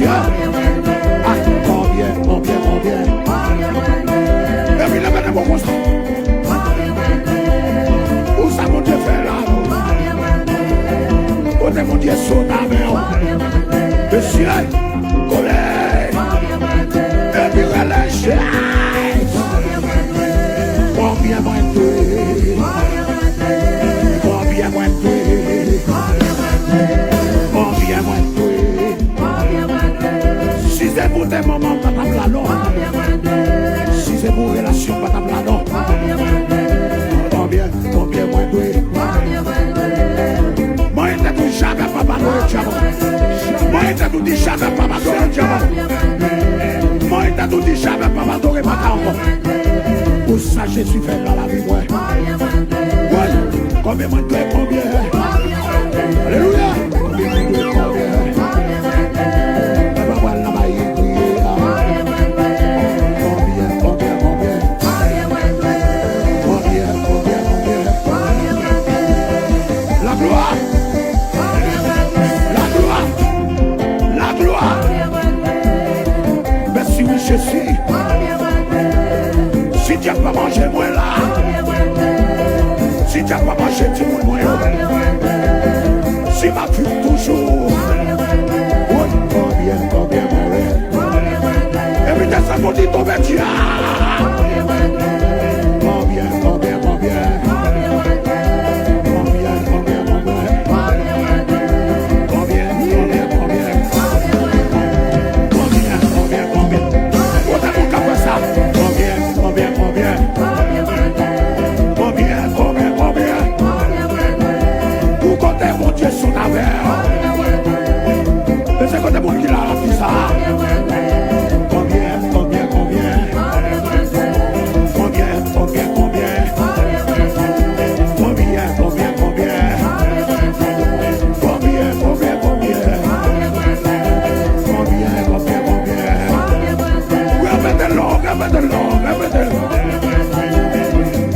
Dieu. Ah, combien. Et puis, levez les mots comme ça. Où ça, mon Dieu, fait là? Où est mon Dieu, son âme? Monsieur, collègue. Et puis, relâchez. Combien moins de combien moins de combien moins de si c'est pour des moments pas ta non si c'est pour relation pas ta non combien moins de moi il t'a tout jamais pas m'adorer moi il t'a tout dit jamais pas m'adorer moi il t'a tout dit jamais pas m'adorer pas encore. Pour ça, Jésus fait dans la vie, ouais. Combien moins de combien? Alléluia. Combien moins de combien? La gloire. Merci, oui, Jésus. Si tu n'as pas mangé, moi là. Si tu n'as pas mangé, tu m'as moi là. Si ma fume toujours. Combien, moi. Et puis, t'as ça pour dire ton métier. Combien. C'est quand t'es bon qui l'a fait ça. Combien?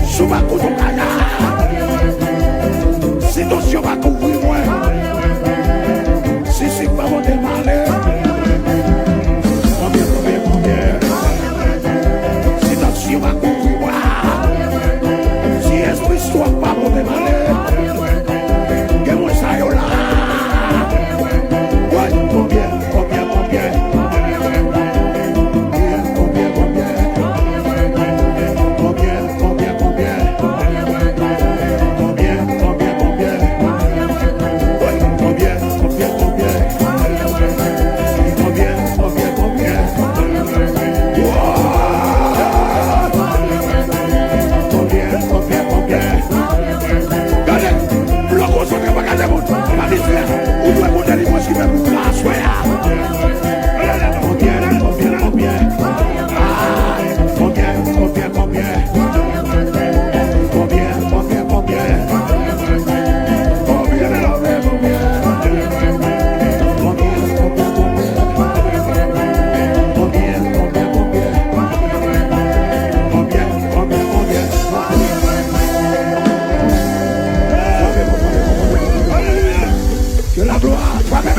Sous ma coupe de si ton chien va couvrir moi. Si c'est pas mon démarrer. Combien. Si ton chien va couvrir moi. Si esprit soit pas mon démarrer. Que moi ça y là. Combien. Que la gloire soit même.